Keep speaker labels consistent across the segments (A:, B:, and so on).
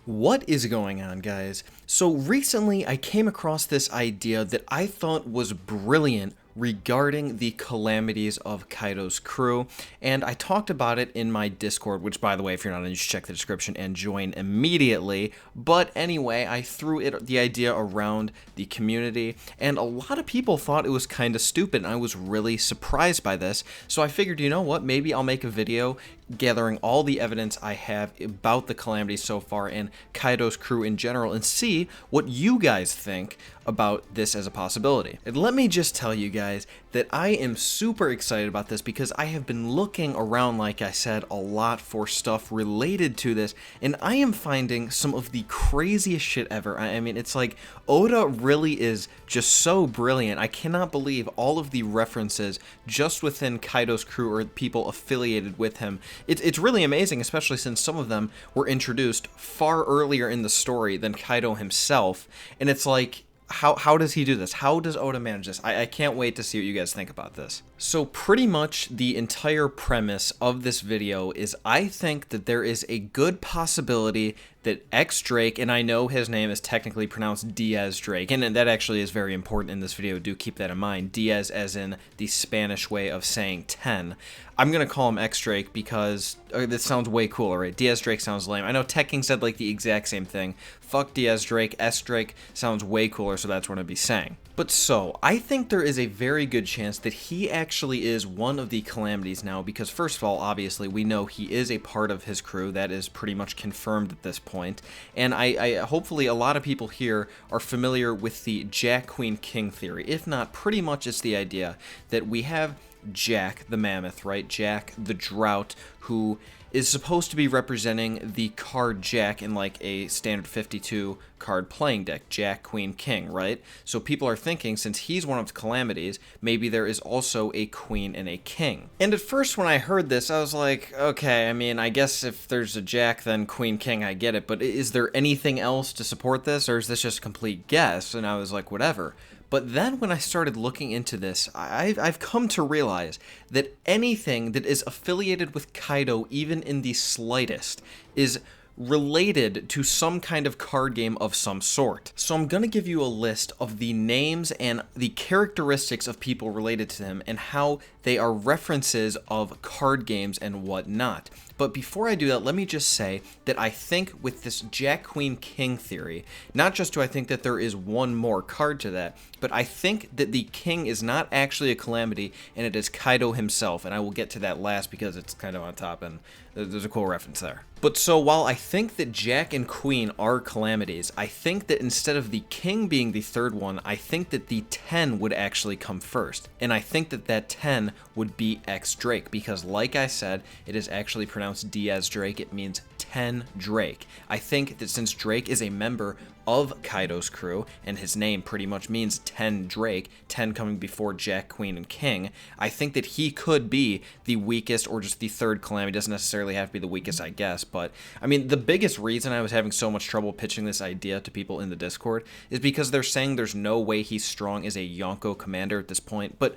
A: What is going on, guys? So recently I came across this idea that I thought was brilliant regarding the calamities of Kaido's crew, and I talked about it in my Discord, which, by the way, if you're not in, you should check the description and join immediately. But anyway, I threw the idea around the community, and a lot of people thought it was kind of stupid, and I was really surprised by this. So I figured, you know what, maybe I'll make a video gathering all the evidence I have about the calamities so far and Kaido's crew in general, and see what you guys think about this as a possibility. And let me just tell you guys that I am super excited about this because I have been looking around, like I said, a lot for stuff related to this, and I am finding some of the craziest shit ever. I mean, it's like Oda really is just so brilliant. I cannot believe all of the references just within Kaido's crew or people affiliated with him. It's really amazing, especially since some of them were introduced far earlier in the story than Kaido himself, and it's like, how does he do this? How does Oda manage this? I can't wait to see what you guys think about this. So pretty much the entire premise of this video is I think that there is a good possibility that X Drake, and I know his name is technically pronounced Diaz Drake, and that actually is very important in this video, do keep that in mind. Diaz as in the Spanish way of saying 10. I'm going to call him X Drake because this sounds way cooler, right? Diaz Drake sounds lame. I know Tech King said like the exact same thing. Fuck Diaz Drake, S Drake sounds way cooler, so that's what I'm going to be saying. But so, I think there is a very good chance that he actually is one of the calamities now, because first of all, obviously, we know he is a part of his crew. That is pretty much confirmed at this point. And I hopefully a lot of people here are familiar with the Jack Queen King theory. If not, pretty much it's the idea that we have Jack the Mammoth, right? Jack the Drought, who is supposed to be representing the card Jack in like a standard 52 card playing deck, Jack, Queen, King, right? So people are thinking, since he's one of the calamities, maybe there is also a Queen and a King. And at first when I heard this, I was like, okay, I mean, I guess if there's a Jack, then Queen, King, I get it, but is there anything else to support this, or is this just a complete guess? And I was like, whatever. But then when I started looking into this, I've come to realize that anything that is affiliated with Kaido, even in the slightest, is related to some kind of card game of some sort. So I'm going to give you a list of the names and the characteristics of people related to them and how they are references of card games and whatnot. But before I do that, let me just say that I think with this Jack, Queen, King theory, not just do I think that there is one more card to that, but I think that the King is not actually a calamity and it is Kaido himself, and I will get to that last because it's kind of on top and there's a cool reference there. But so while I think that Jack and Queen are calamities, I think that instead of the King being the third one, I think that the 10 would actually come first. And I think that that 10 would be X Drake, because like I said, it is actually pronounced Diaz Drake. It means 10 Drake. I think that since Drake is a member of Kaido's crew, and his name pretty much means 10 Drake, 10 coming before Jack, Queen, and King, I think that he could be the weakest or just the third calamity. Doesn't necessarily have to be the weakest, I guess, but I mean, the biggest reason I was having so much trouble pitching this idea to people in the Discord is because they're saying there's no way he's strong as a Yonko commander at this point, but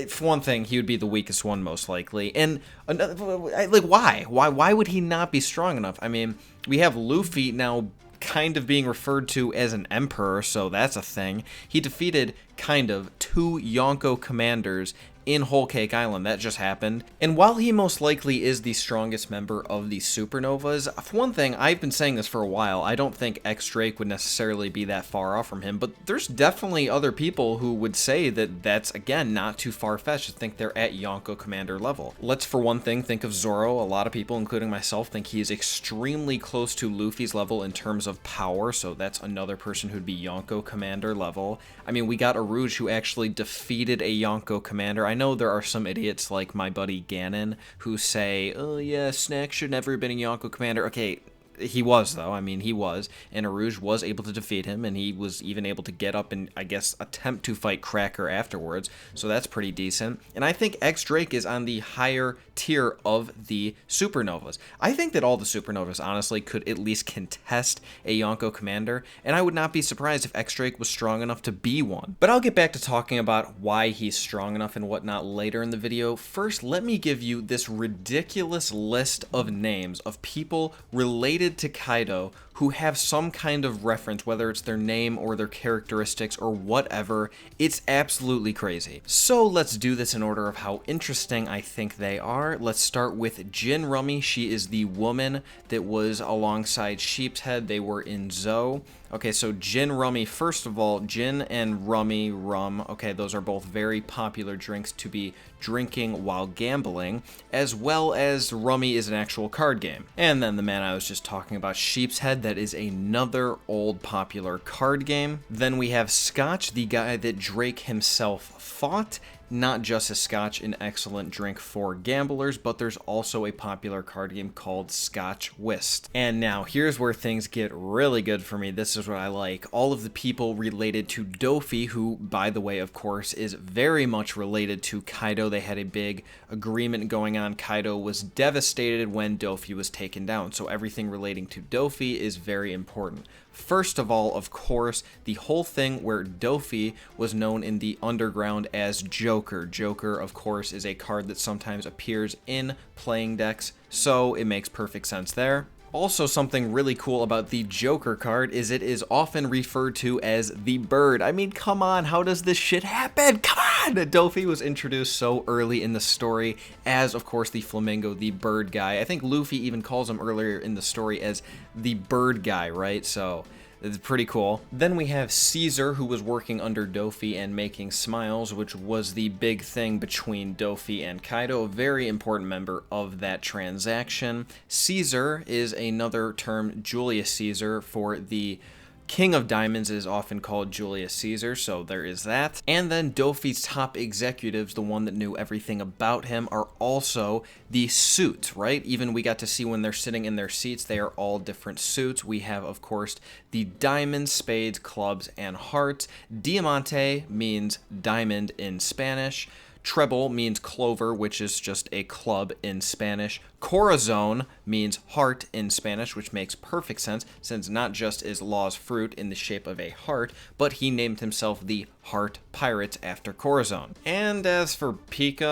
A: for one thing, he would be the weakest one most likely, and like, why would he not be strong enough? I mean, we have Luffy now kind of being referred to as an emperor, so that's a thing. He defeated kind of 2 Yonko commanders in Whole Cake Island. That just happened. And while he most likely is the strongest member of the supernovas, for one thing, I've been saying this for a while, I don't think X Drake would necessarily be that far off from him, but there's definitely other people who would say that that's, again, not too far-fetched to think they're at Yonko commander level. Let's, for one thing, think of Zoro. A lot of people, including myself, think he is extremely close to Luffy's level in terms of power, so that's another person who'd be Yonko commander level. I mean, we got Aruj, who actually defeated a Yonko commander. I know there are some idiots like my buddy Ganon who say, oh yeah, Snack should never have been a Yonko commander. Okay, he was, though. I mean, he was, and Aruj was able to defeat him, and he was even able to get up and, I guess, attempt to fight Cracker afterwards, so that's pretty decent. And I think X Drake is on the higher tier of the supernovas. I think that all the supernovas, honestly, could at least contest a Yonko commander, and I would not be surprised if X Drake was strong enough to be one. But I'll get back to talking about why he's strong enough and whatnot later in the video. First, let me give you this ridiculous list of names of people related to Kaido who have some kind of reference, whether it's their name or their characteristics or whatever. It's absolutely crazy. So let's do this in order of how interesting I think they are. Let's start with Jin Rummy. She is the woman that was alongside Sheepshead. They were in Zou. Okay, so Jin Rummy, first of all, Gin and Rummy, rum, okay, those are both very popular drinks to be drinking while gambling, as well as Rummy is an actual card game. And then the man I was just talking about, Sheepshead, that is another old popular card game. Then we have Scotch, the guy that Drake himself fought. Not just is Scotch an excellent drink for gamblers, but there's also a popular card game called Scotch Whist. And now here's where things get really good for me. This is what I like. All of the people related to Dofi, who, by the way, of course, is very much related to Kaido. They had a big agreement going on. Kaido was devastated when Dofi was taken down, so everything relating to Dofi is very important. First of all, of course, the whole thing where Dofi was known in the underground as Joker. Joker, of course, is a card that sometimes appears in playing decks, so it makes perfect sense there. Also, something really cool about the Joker card is it is often referred to as the bird. I mean, come on, how does this shit happen? Come on! Dofi was introduced so early in the story as, of course, the flamingo, the bird guy. I think Luffy even calls him earlier in the story as the bird guy, right? So it's pretty cool. Then we have Caesar, who was working under Dofi and making smiles, which was the big thing between Dofi and Kaido, a very important member of that transaction. Caesar is another term, Julius Caesar, for the King of Diamonds is often called Julius Caesar, so there is that. And then Dofi's top executives, the one that knew everything about him, are also the suits, right? Even we got to see when they're sitting in their seats, they are all different suits. We have, of course, the diamonds, spades, clubs, and hearts. Diamante means diamond in Spanish. Treble means clover, which is just a club in Spanish. Corazon means heart in Spanish, which makes perfect sense, since not just is Law's fruit in the shape of a heart, but he named himself the Heart Pirate after Corazon. And as for Pika,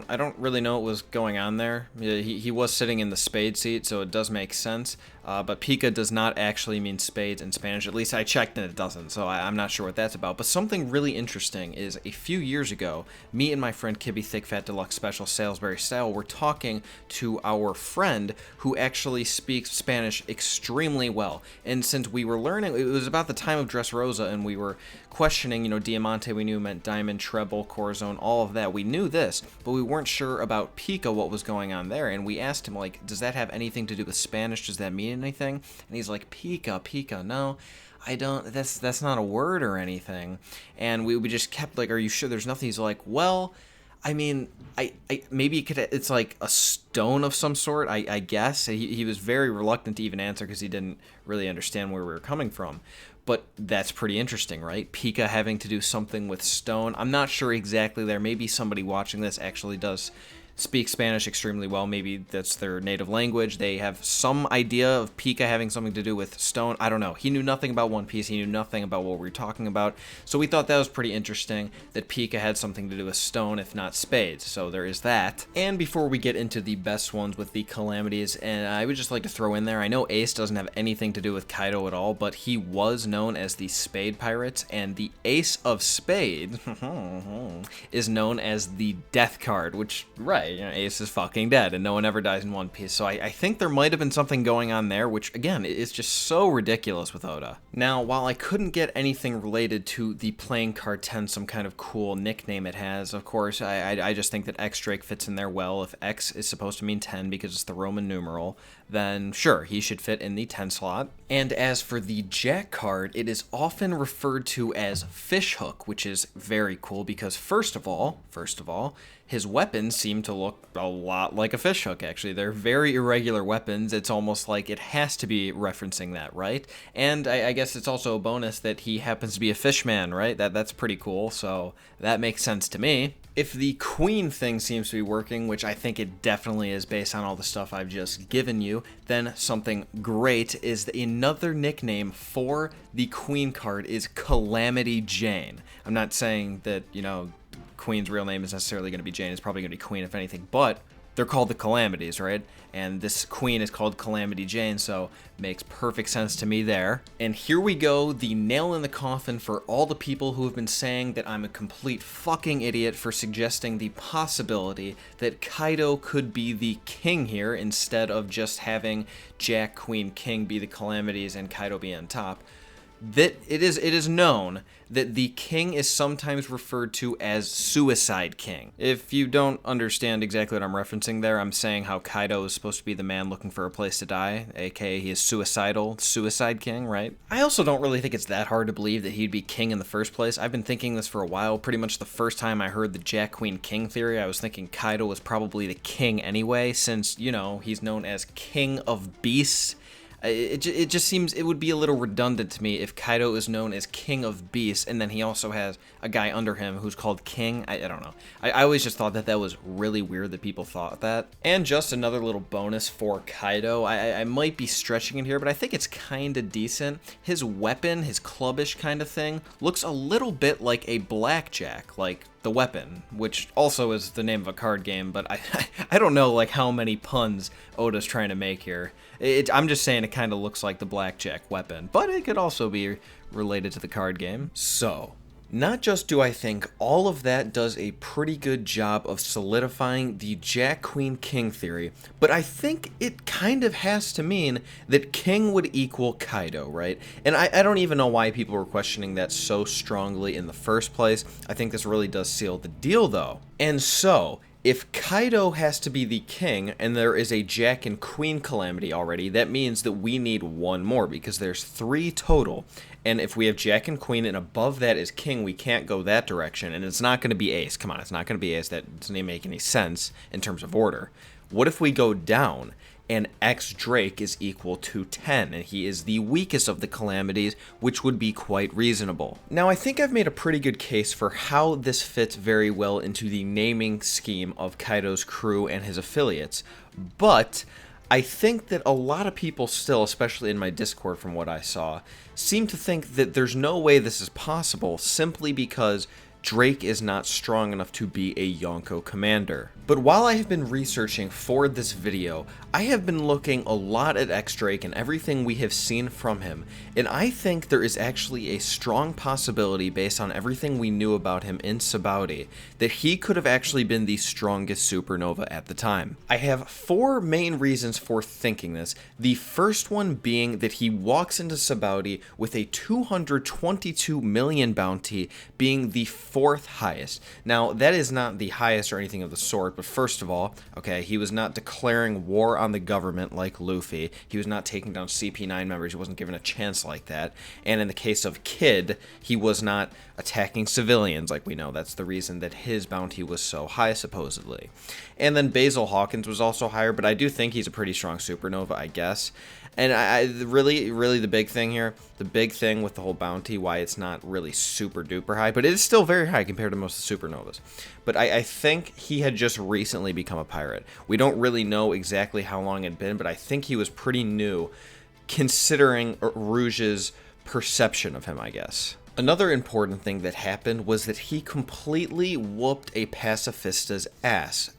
A: I don't really know what was going on there. He was sitting in the spade seat, so it does make sense. But Pika does not actually mean spades in Spanish. At least I checked and it doesn't, so I'm not sure what that's about. But something really interesting is a few years ago, me and my friend Kibby Thick Fat Deluxe Special Salisbury Style were talking to our friend who actually speaks Spanish extremely well. And since we were learning, it was about the time of Dressrosa, and we were questioning, you know, Diamante we knew meant diamond, treble, Corazon, all of that. We knew this, but we weren't sure about Pika, what was going on there. And we asked him, like, does that have anything to do with Spanish? Does that mean anything? And he's like, Pika, no, I don't, that's not a word or anything. And we just kept like, are you sure there's nothing? He's like, well, I mean, I maybe it's like a stone of some sort, I guess. He was very reluctant to even answer because he didn't really understand where we were coming from. But that's pretty interesting, right? Pika having to do something with stone. I'm not sure exactly there. Maybe somebody watching this actually does speak Spanish extremely well. Maybe that's their native language. They have some idea of Pika having something to do with stone. I don't know. He knew nothing about One Piece. He knew nothing about what we were talking about. So we thought that was pretty interesting that Pika had something to do with stone, if not spades. So there is that. And before we get into the best ones with the Calamities, and I would just like to throw in there, I know Ace doesn't have anything to do with Kaido at all, but he was known as the Spade Pirates, and the Ace of Spades is known as the Death card, which, right, you know, Ace is fucking dead, and no one ever dies in One Piece. So I think there might have been something going on there, which, again, is just so ridiculous with Oda. Now, while I couldn't get anything related to the playing card 10, some kind of cool nickname it has, of course, I just think that X Drake fits in there well. If X is supposed to mean 10 because it's the Roman numeral, then sure, he should fit in the 10 slot. And as for the Jack card, it is often referred to as Fishhook, which is very cool because first of all, his weapons seem to look a lot like a fishhook, actually. They're very irregular weapons. It's almost like it has to be referencing that, right? And I guess it's also a bonus that he happens to be a fishman, right? That's pretty cool, so that makes sense to me. If the Queen thing seems to be working, which I think it definitely is based on all the stuff I've just given you, then something great is that another nickname for the Queen card is Calamity Jane. I'm not saying that, you know, Queen's real name is necessarily going to be Jane. It's probably going to be Queen, if anything, but they're called the Calamities, right? And this queen is called Calamity Jane, so makes perfect sense to me there. And here we go, the nail in the coffin for all the people who have been saying that I'm a complete fucking idiot for suggesting the possibility that Kaido could be the king here instead of just having Jack, Queen, King be the Calamities and Kaido be on top. That it is known that the king is sometimes referred to as Suicide King. If you don't understand exactly what I'm referencing there, I'm saying how Kaido is supposed to be the man looking for a place to die, aka he is suicidal, Suicide King, right? I also don't really think it's that hard to believe that he'd be king in the first place. I've been thinking this for a while. Pretty much the first time I heard the Jack, Queen, King theory, I was thinking Kaido was probably the king anyway, since, you know, he's known as King of Beasts. It just seems it would be a little redundant to me if Kaido is known as King of Beasts and then he also has a guy under him who's called King. I don't know. I always just thought that was really weird that people thought that. And just another little bonus for Kaido. I might be stretching it here, but I think it's kind of decent. His weapon, his clubbish kind of thing, looks a little bit like a blackjack, like the weapon, which also is the name of a card game, but I don't know like how many puns Oda's trying to make here. I'm just saying it kind of looks like the blackjack weapon, but it could also be related to the card game. So, not just do I think all of that does a pretty good job of solidifying the Jack, Queen, King theory, but I think it kind of has to mean that King would equal Kaido, right? And I don't even know why people were questioning that so strongly in the first place. I think this really does seal the deal, though. And so, if Kaido has to be the king, and there is a Jack and Queen Calamity already, that means that we need one more, because there's 3 total. And if we have Jack and Queen, and above that is King, we can't go that direction, and it's not going to be Ace. Come on, it's not going to be Ace. That doesn't even make any sense in terms of order. What if we go down, and X Drake is equal to 10, and he is the weakest of the Calamities, which would be quite reasonable. Now, I think I've made a pretty good case for how this fits very well into the naming scheme of Kaido's crew and his affiliates, but I think that a lot of people still, especially in my Discord from what I saw, seem to think that there's no way this is possible simply because Drake is not strong enough to be a Yonko commander. But while I have been researching for this video, I have been looking a lot at X Drake and everything we have seen from him, and I think there is actually a strong possibility based on everything we knew about him in Sabaody that he could have actually been the strongest supernova at the time. I have 4 main reasons for thinking this, the first one being that he walks into Sabaody with a 222 million bounty being the 4th highest. Now, that is not the highest or anything of the sort, but first of all, okay, he was not declaring war on the government like Luffy. He was not taking down CP9 members. He wasn't given a chance like that. And in the case of Kid, he was not attacking civilians like we know. That's the reason that his bounty was so high, supposedly. And then Basil Hawkins was also higher, but I do think he's a pretty strong supernova, I guess. And I really the big thing here, the big thing with the whole bounty, why it's not really super duper high, but it is still very high compared to most of the supernovas. But I think he had just recently become a pirate. We don't really know exactly how long it had been, but I think he was pretty new considering Rouge's perception of him, I guess. Another important thing that happened was that he completely whooped a pacifista's ass.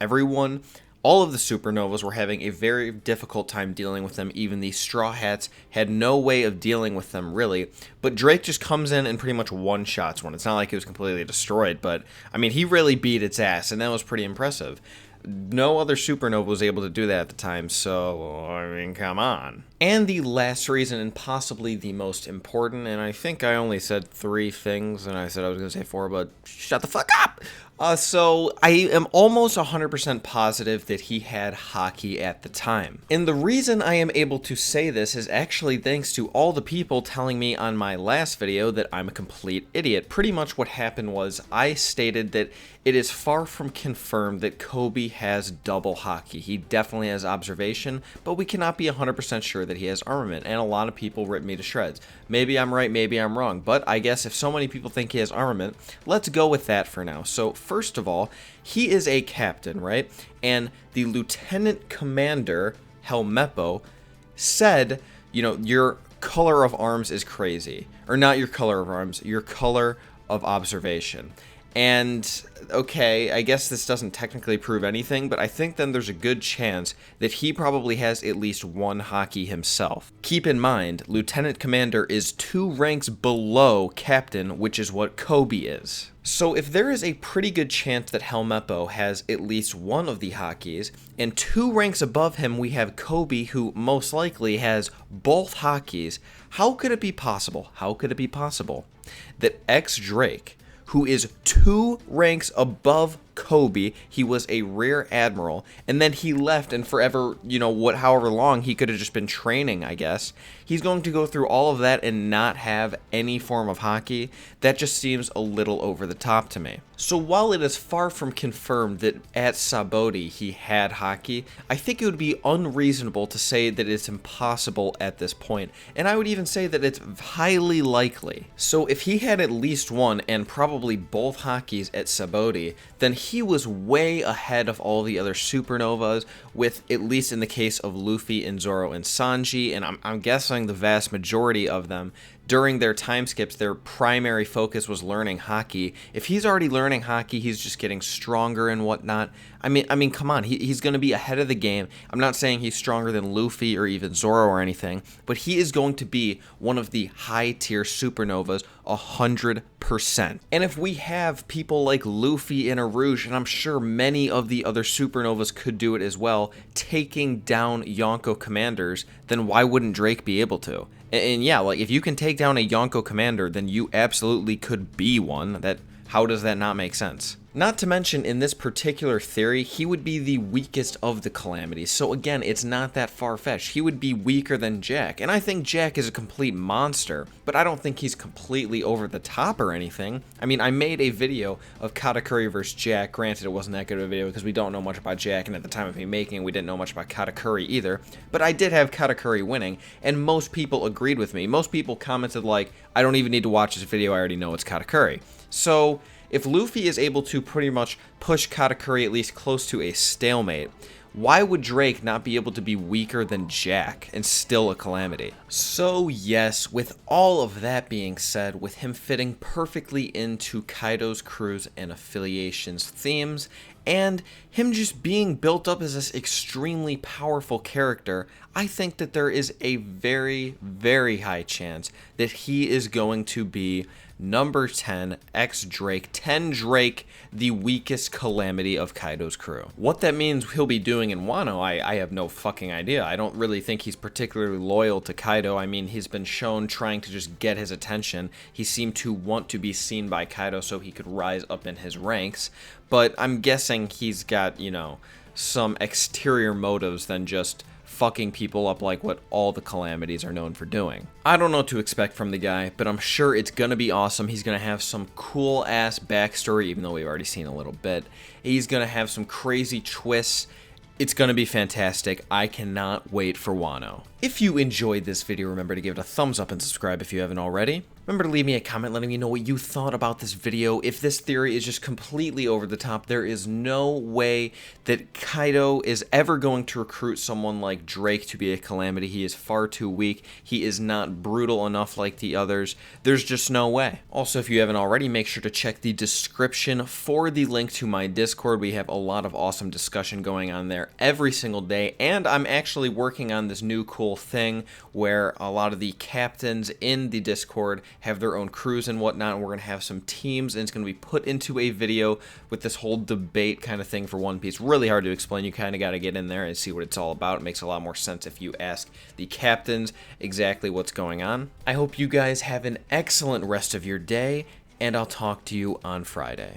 A: All of the supernovas were having a very difficult time dealing with them. Even the Straw Hats had no way of dealing with them, really. But Drake just comes in and pretty much one-shots one. It's not like it was completely destroyed, but, I mean, he really beat its ass, and that was pretty impressive. No other supernova was able to do that at the time, so, I mean, come on. And the last reason, and possibly the most important, and I think I only said 3 things, and I said I was going to say 4, but shut the fuck up! So I am almost 100% positive that he had Haki at the time. And the reason I am able to say this is actually thanks to all the people telling me on my last video that I'm a complete idiot. Pretty much what happened was I stated that it is far from confirmed that Kobe has double Haki. He definitely has observation, but we cannot be 100% sure that he has armament, and a lot of people ripped me to shreds. Maybe I'm right, maybe I'm wrong, but I guess if so many people think he has armament, let's go with that for now. So first of all, he is a captain, right? And the lieutenant commander, Helmeppo, said, you know, your color of arms is crazy. Or not your color of arms, your color of observation. And, okay, I guess this doesn't technically prove anything, but I think then there's a good chance that he probably has at least one haki himself. Keep in mind, Lieutenant Commander is 2 ranks below Captain, which is what Kobe is. So if there is a pretty good chance that Helmeppo has at least one of the hakis, and 2 ranks above him we have Kobe, who most likely has both hakis, how could it be possible? How could it be possible that Drake, who is 2 ranks above Kobe, he was a rear admiral, and then he left, and forever, however long he could have just been training, I guess, he's going to go through all of that and not have any form of haki? That just seems a little over the top to me. So while it is far from confirmed that at Sabaody he had haki, I think it would be unreasonable to say that it's impossible at this point, and I would even say that it's highly likely. So if he had at least one, and probably both hakis at Sabaody, then he was way ahead of all the other supernovas, with, at least in the case of Luffy and Zoro and Sanji, and I'm guessing the vast majority of them, during their time skips, their primary focus was learning haki. If he's already learning haki, he's just getting stronger and whatnot. I mean, come on, he's going to be ahead of the game. I'm not saying he's stronger than Luffy or even Zoro or anything, but he is going to be one of the high-tier supernovas 100%. And if we have people like Luffy and Aruj, and I'm sure many of the other supernovas could do it as well, taking down Yonko commanders, then why wouldn't Drake be able to? And yeah, like, if you can take down a Yonko commander, then you absolutely could be one. How does that not make sense? Not to mention, in this particular theory, he would be the weakest of the Calamities. So again, it's not that far-fetched. He would be weaker than Jack. And I think Jack is a complete monster, but I don't think he's completely over the top or anything. I mean, I made a video of Katakuri versus Jack. Granted, it wasn't that good of a video because we don't know much about Jack, and at the time of me making it, we didn't know much about Katakuri either. But I did have Katakuri winning, and most people agreed with me. Most people commented like, I don't even need to watch this video, I already know it's Katakuri. So if Luffy is able to pretty much push Katakuri at least close to a stalemate, why would Drake not be able to be weaker than Jack and still a Calamity? So yes, with all of that being said, with him fitting perfectly into Kaido's crew's and affiliations themes, and him just being built up as this extremely powerful character, I think that there is a very, very high chance that he is going to be number 10, Drake, 10 Drake, the weakest Calamity of Kaido's crew. What that means he'll be doing in Wano, I have no fucking idea. I don't really think he's particularly loyal to Kaido. I mean, he's been shown trying to just get his attention. He seemed to want to be seen by Kaido so he could rise up in his ranks, but I'm guessing he's got, some exterior motives than just fucking people up like what all the Calamities are known for doing. I don't know what to expect from the guy, but I'm sure it's gonna be awesome. He's gonna have some cool ass backstory, even though we've already seen a little bit. He's gonna have some crazy twists. It's gonna be fantastic. I cannot wait for Wano. If you enjoyed this video, remember to give it a thumbs up and subscribe if you haven't already. Remember to leave me a comment letting me know what you thought about this video. If this theory is just completely over the top, there is no way that Kaido is ever going to recruit someone like Drake to be a Calamity. He is far too weak. He is not brutal enough like the others. There's just no way. Also, if you haven't already, make sure to check the description for the link to my Discord. We have a lot of awesome discussion going on there every single day, and I'm actually working on this new cool thing where a lot of the captains in the Discord have their own crews and whatnot, and we're going to have some teams, and it's going to be put into a video with this whole debate kind of thing for One Piece. Really hard to explain. You kind of got to get in there and see what it's all about. It makes a lot more sense if you ask the captains exactly what's going on. I hope you guys have an excellent rest of your day, and I'll talk to you on Friday.